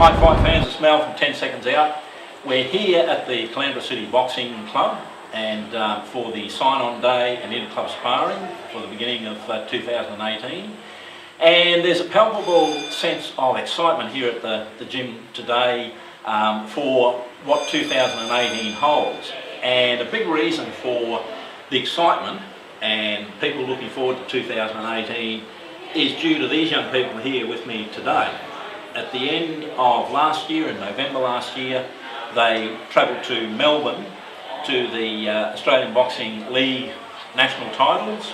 Hi fight fans, it's Mel from 10 Seconds Out. We're here at the Canberra City Boxing Club and for the sign-on day and inter-club sparring for the beginning of 2018. And there's a palpable sense of excitement here at the gym today for what 2018 holds. And a big reason for the excitement and people looking forward to 2018 is due to these young people here with me today. At the end of last year, in November last year, they travelled to Melbourne to the Australian Boxing League national titles.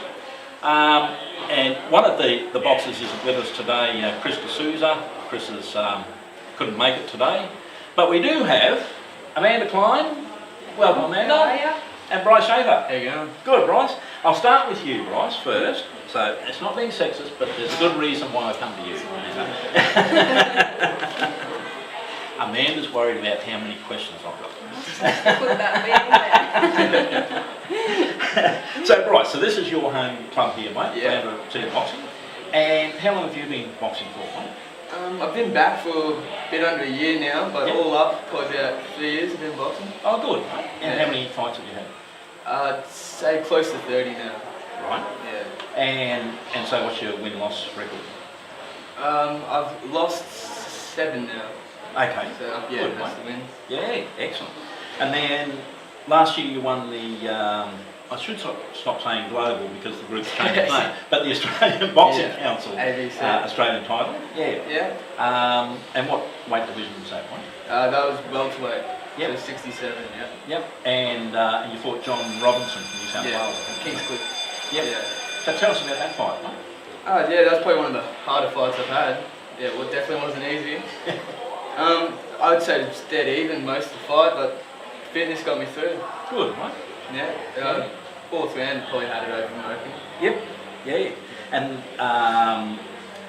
And one of the boxers is with us today, Chris D'Souza. Chris couldn't make it today. But we do have Amanda Klein. Welcome, Amanda. How are you? And Bryce Schafer. How you going? Good, Bryce. I'll start with you, Bryce, first. So it's not being sexist, but there's a good reason why I come to you. Amanda's worried about how many questions I've got. So, Bryce, so this is your home club here, mate? Yeah. Canberra City Boxing. And how long have you been boxing for, mate? I've been back for a bit under a year now, but Yep. all up, probably about 3 years I've been boxing. Oh, good, mate. And Yeah. how many fights have you had? I'd say close to 30 now. Right. Yeah. And so what's your win-loss record? I've lost 7 now. Okay. So yeah, Good, that's mate. the wins. Yeah, excellent. And then last year you won the, I should stop saying global because the group's changed its name, but the Australian Boxing Yeah. Council ABC. Australian title. Yeah. Yeah. And what weight division was that one? That was welterweight. Yep. So 67. Yeah. Yep. And you fought John Robinson from New South Yeah. Wales. I think. Kingscliff. Yep. Yeah. So tell us about that fight, mate. Yeah, that's probably one of the harder fights I've had. Yeah, well, it definitely wasn't easy. I would say it's dead even most of the fight, but fitness got me through. Good, mate. Yeah. Fourth round probably had it open, I reckon. Yep. Yeah.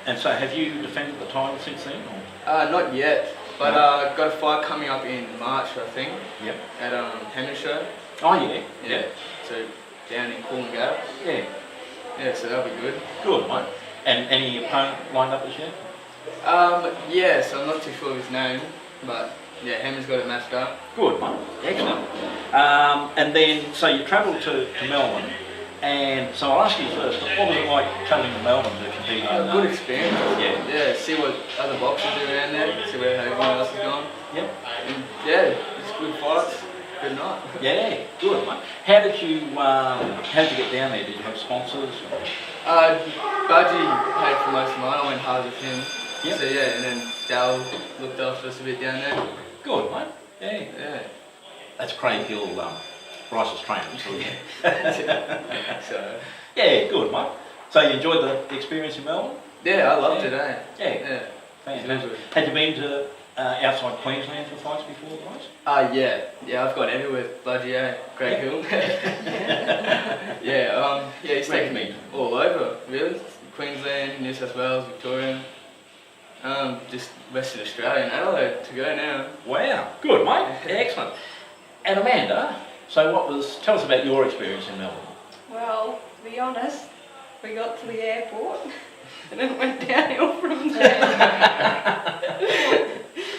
And so have you defended the title since then? Or? Not yet, but No. got a fight coming up in March, I think, Yep. at Hemish. Oh yeah. Yeah. So down in Coolangatta. Yeah. Yeah, so that'll be good. Good, mate. And any opponent lined up as yet? Yeah, so I'm not too sure of his name, but yeah, Hemish got it matched up. Good, mate. Excellent. And then, so you travelled to Melbourne, and so I'll ask you first, what was it like travelling to Melbourne to compete in Good experience. Yeah. Yeah, see what other boxers do around there, see where everyone else is going. Yep. And yeah, it's good fights. Good night. Yeah, good, mate. How did you get down there? Did you have sponsors? Budgie paid for most of mine. I went hard with him. Yep. So yeah, and then Dal looked after us a bit down there. Good, mate. Yeah. Yeah. That's Craig Hill, Bryce's trainer. So Yeah, good, mate. So you enjoyed the experience in Melbourne? yeah, I loved it, eh? Yeah. Yeah. Fantastic. Had you been to outside Queensland for fights before, Bryce? Yeah, I've gone everywhere. Budgie, eh? Craig Hill. Yeah, he's taken me all over, really. Queensland, New South Wales, Victoria. Just Western Australia and Adelaide to go now. Wow, good, mate. Excellent. And Amanda, so tell us about your experience in Melbourne. Well, to be honest, we got to the airport and it went downhill from there.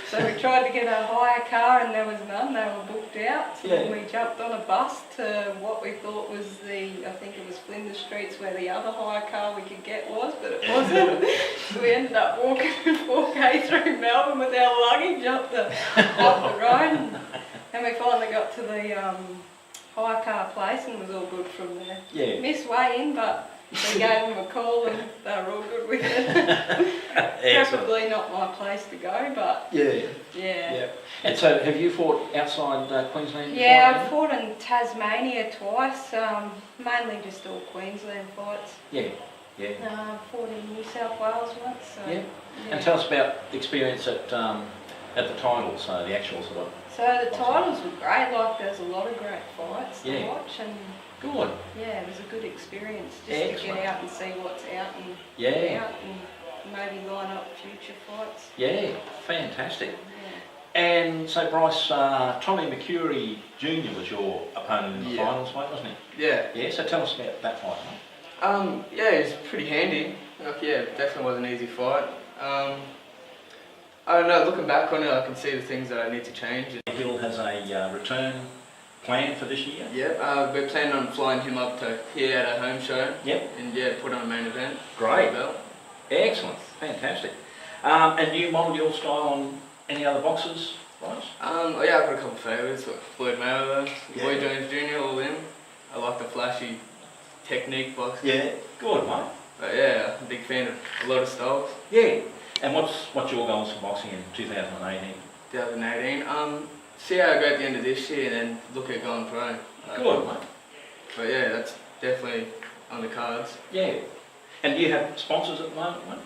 So we tried to get a hire car and there was none, they were booked out. So then we jumped on a bus to what we thought was I think it was Flinders Streets where the other hire car we could get was, but it wasn't. So we ended up walking 4K through Melbourne with our luggage off the road. And we finally got to the hire car place and it was all good from there. Yeah. Missed way in, but we gave them a call and they were all good with it. Probably not my place to go, but yeah. And so have you fought outside Queensland before? Yeah, I fought in Tasmania twice, mainly just all Queensland fights. Yeah. Fought in New South Wales once. So, Yeah. And tell us about the experience at the titles, so the actual sort of. So the titles were great, like there's a lot of great fights to watch and good. Yeah, it was a good experience just to get out and see what's out and maybe line up future fights. Yeah, fantastic. Yeah. And so Bryce, Tommy McCurry Jr. was your opponent in the finals, mate, wasn't he? Yeah. Yeah, so tell us about that fight, mate. Yeah, it was pretty handy. Like, yeah, definitely was an easy fight. I don't know, looking back on it, I can see the things that I need to change. Hill has a return plan for this year? Yeah, we're planning on flying him up to here at a home show. Yep. And yeah, put on a main event. Great. Excellent. Fantastic. And you modelled your style on any other boxes, Bryce? Oh yeah, I've got a couple of favourites, like Floyd Mayweather, Yeah. Roy Jones Jr., all them. I like the flashy technique boxing. Yeah. Good, mate. But yeah, I'm a big fan of a lot of styles. Yeah. And what's your goals for boxing in 2018? 2018. See how I go at the end of this year and then look at going pro. Good, mate. But yeah, that's definitely on the cards. Yeah. And do you have sponsors at the moment, mate?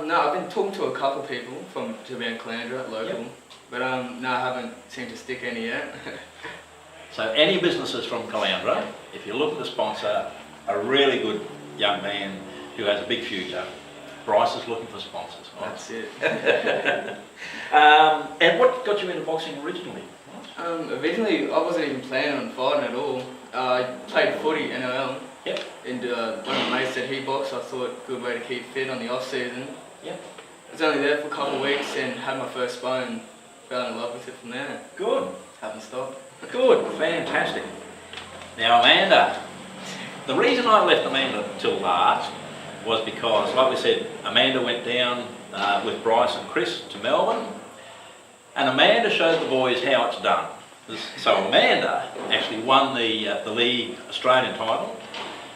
No, I've been talking to a couple of people from around Clandra, local. Yep. But no, I haven't seemed to stick any yet. So any businesses from Caloundra, if you're looking to sponsor a really good young man who has a big future, Bryce is looking for sponsors. Right? That's it. And what got you into boxing originally? Originally, I wasn't even planning on fighting at all. I played footy, NRL. Yep. And one of my mates said he boxed. I thought good way to keep fit on the off season. Yep. I was only there for a couple of weeks and had my first spar and fell in love with it from there. Good. Haven't stopped. Good. Fantastic. Now Amanda, the reason I left Amanda till last was because, like we said, Amanda went down with Bryce and Chris to Melbourne, and Amanda showed the boys how it's done. So Amanda actually won the league Australian title.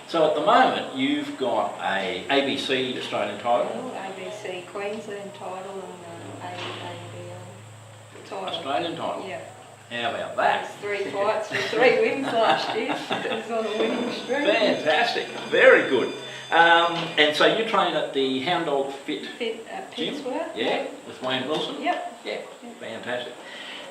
So at the moment you've got a ABC Australian title, ABC Queensland title and ABL title. Australian title. Yeah. How about that? There's 3 fights and 3 wins last year. It was on a winning streak. Fantastic. Very good. And so you train at the Hound Dog Fit at Gym? Pittsworth. Yeah, with Wayne Wilson? Yep. Yeah, fantastic.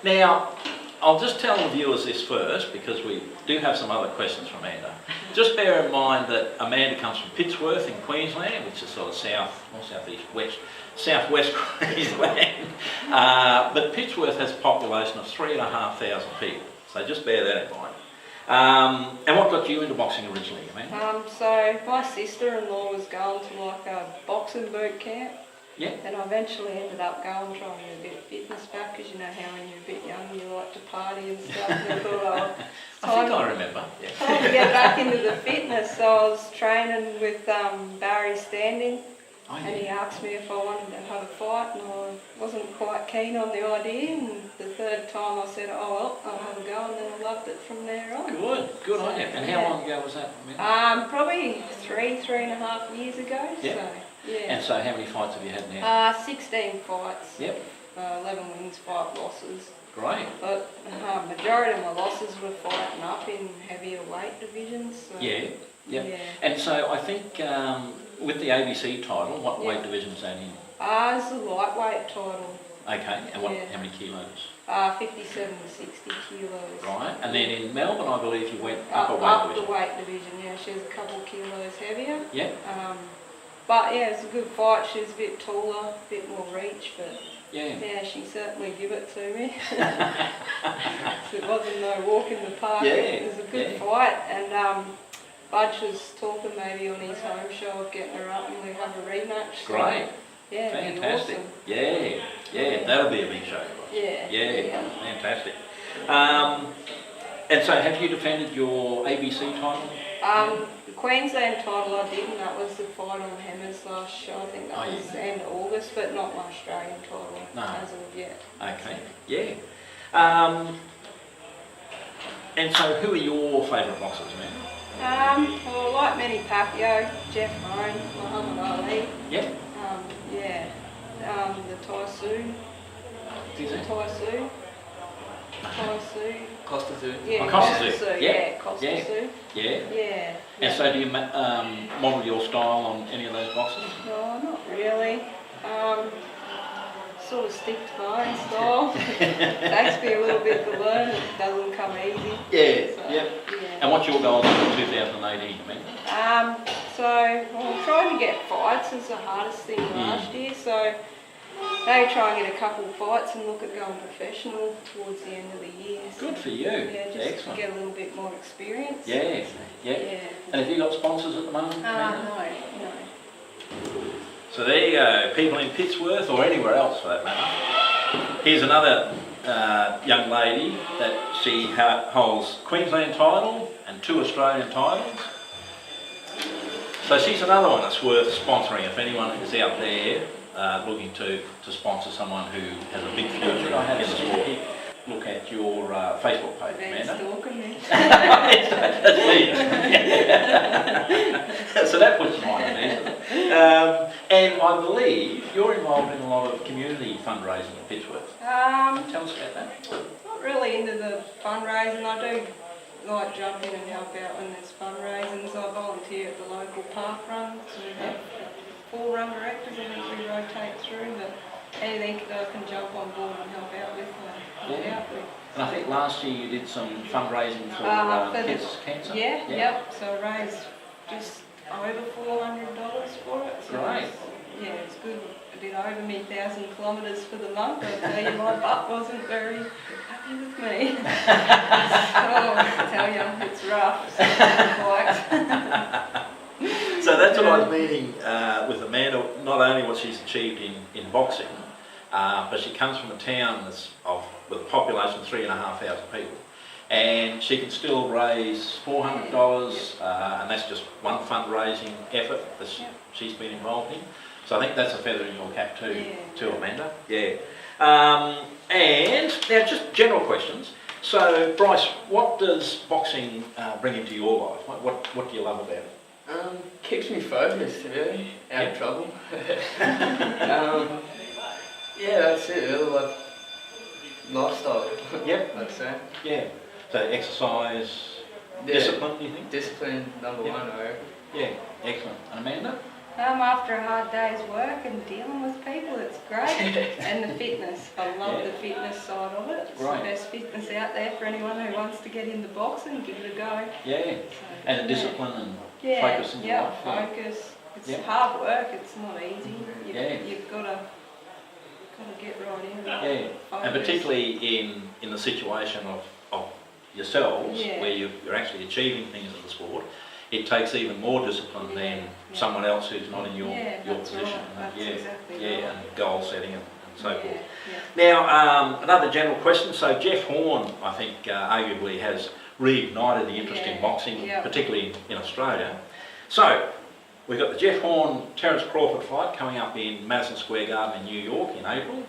Now, I'll just tell the viewers this first because we do have some other questions from Amanda. Just bear in mind that Amanda comes from Pittsworth in Queensland, which is sort of southwest Queensland. But Pittsworth has a population of 3,500 people, so just bear that in mind. And what got you into boxing originally, Amanda? So my sister-in-law was going to like a boxing boot camp. Yeah. And I eventually ended up going trying to get a bit of fitness back because you know how when you're a bit young you like to party and stuff. And I thought, I think I remember. Yeah. time to get back into the fitness. So I was training with Barry Standing. Oh, yeah. And he asked me if I wanted to have a fight, and I wasn't quite keen on the idea. And the 3rd time I said, oh well, I'll have a go, and then I loved it from there on. Good on you. And how long ago was that? Probably 3.5 years ago. Yep. So, yeah. And so how many fights have you had now? 16 fights. Yep. 11 wins, 5 losses. Great. But majority of my losses were fighting up in heavier weight divisions. So, Yeah. yeah. And so I think with the ABC title, what Yeah. weight division is that in? It's a lightweight title. Okay. And Yeah. how many kilos? 57 to 60 kilos. Right. And then in Melbourne, I believe you went Up up a weight the division. weight division, yeah. She was a couple of kilos heavier. Yep. But yeah, it's a good fight. She was a bit taller, a bit more reach, but Yeah. yeah, she certainly gave it to me. So it wasn't no walk in the park. Yeah, It was a good yeah. fight, and Budge was talking maybe on his home show of getting her up and we have a rematch. So, Great. yeah, it'd be Fantastic. awesome. Yeah. That'll be a big show. Yeah. Yeah. Fantastic. And so have you defended your ABC title? The Queensland title I did, and that was the fight on Hammers last show. I think that was end of August, but not my Australian title as of yet. Okay. Yeah. And so who are your favourite boxers, man? Well, I like Manny Pacquiao, Jeff Roan, Muhammad Ali. Yep. The Tai Su. Costa Zoo. Yeah, Oh, Costa Zoo. Costa Zoo. Yeah. Yeah, Costa Yeah. Zoo. Yeah. Yeah. And so do you model your style on any of those boxers? No, not really. Sort of stick to my own style. Takes me a little bit to learn. It doesn't come easy. Yeah. So, Yep. yeah. And what's your goals for 2018, man? So I'm trying to get fights is the hardest thing last year. So maybe try and get a couple of fights and look at going professional towards the end of the year. So, Good for you. yeah, just Excellent. get a little bit more experience. Yeah. Yeah. And have you got sponsors at the moment? Amanda? No. So there you go, people in Pittsworth or anywhere else for that matter. Here's another young lady that she holds Queensland title and 2 Australian titles. So she's another one that's worth sponsoring if anyone is out there looking to sponsor someone who has a big future in the sport. Look at your Facebook page, Amanda. Stalking me. That's me. So that puts you on there. And I believe you're involved in a lot of community fundraising in Pittsworth. Tell us about that. Not really into the fundraising. I do like jump in and help out when there's fundraisings. I volunteer at the local park runs. We have 4 run directors. I think we rotate through, but anything that I can jump on board and help out with, I help out with. And I think last year you did some fundraising for kids' cancer. Yeah, yep. So I raised just over $400 for it. So Great. It's good. I did over me 1,000 kilometres for the month. I'll tell you, my butt wasn't very happy with me. I tell you, it's rough. So that's what I was meaning with Amanda, not only what she's achieved in boxing, but she comes from a town with a population of 3,500 people. And she can still raise $400, and that's just one fundraising effort that she's been involved in. So I think that's a feather in your cap too, Amanda. Yeah. And now just general questions. So Bryce, what does boxing bring into your life? What do you love about it? Keeps me focused, really, out of trouble. Yeah, that's it, really, like lifestyle. Yep. I'd say. Yeah. So exercise, discipline, do you think? Discipline, number one, I reckon. Yeah, excellent. And Amanda? After a hard day's work and dealing with people, it's great. And the fitness. I love the fitness side of it. It's the best fitness out there for anyone who wants to get into boxing, give it a go. Yeah. So, and the discipline and focus in your life. Focus. It's hard work, it's not easy. You've got to get right in. Yeah. Focus. And particularly in the situation of yourselves, where you're actually achieving things in the sport, it takes even more discipline than someone else who's not in your position. Right. That's exactly right. And goal setting and so forth. Now, another general question. So Jeff Horn, I think, arguably has reignited the interest in boxing, particularly in Australia. So we've got the Jeff Horn Terence Crawford fight coming up in Madison Square Garden in New York in April.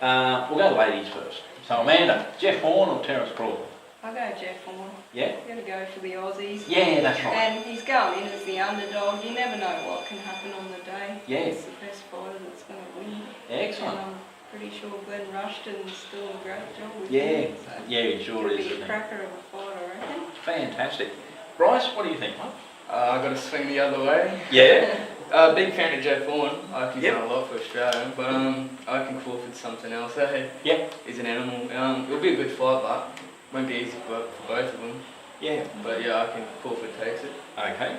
We'll go to ladies first. So Amanda, Jeff Horn or Terence Crawford? I'll go Jeff Horn. Yeah? I'm going to go for the Aussies. Yeah, that's right. And he's going in as the underdog. You never know what can happen on the day. Yeah. He's the best fighter that's going to win. Excellent. And I'm pretty sure Glenn Rushton's doing a great job with Yeah, him. So he sure is. He'll be a cracker of a fight, I reckon. Fantastic. Bryce, what do you think, mate? I got to swing the other way. Yeah? Big fan of Jeff Horn. I think he's done a lot for Australia, but I reckon Crawford's something else. Yep. He's an animal. It'll be a good fight, but won't be easy for both of them. Yeah. But yeah, I think Crawford takes it. Okay.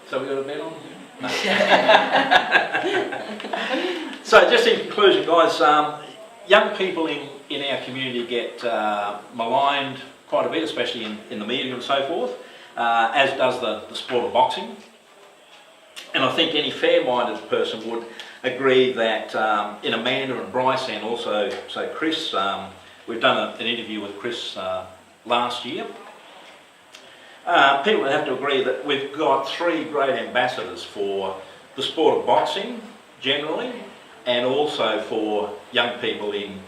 So we got a bet on? No. So just in conclusion, guys, young people in our community get maligned quite a bit, especially in the media and so forth, as does the sport of boxing. And I think any fair-minded person would agree that in Amanda and Bryce and also Chris, we've done an interview with Chris last year. People would have to agree that we've got 3 great ambassadors for the sport of boxing generally, and also for young people in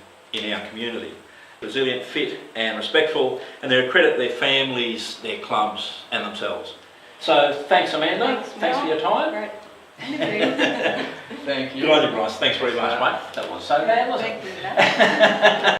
our community. Resilient, fit and respectful, and they accredit their families, their clubs and themselves. So thanks Amanda, thanks for your time. Great. Thank you. Thank you. Good on you Bryce, thanks very much mate. That was so bad, wasn't it? Thank you.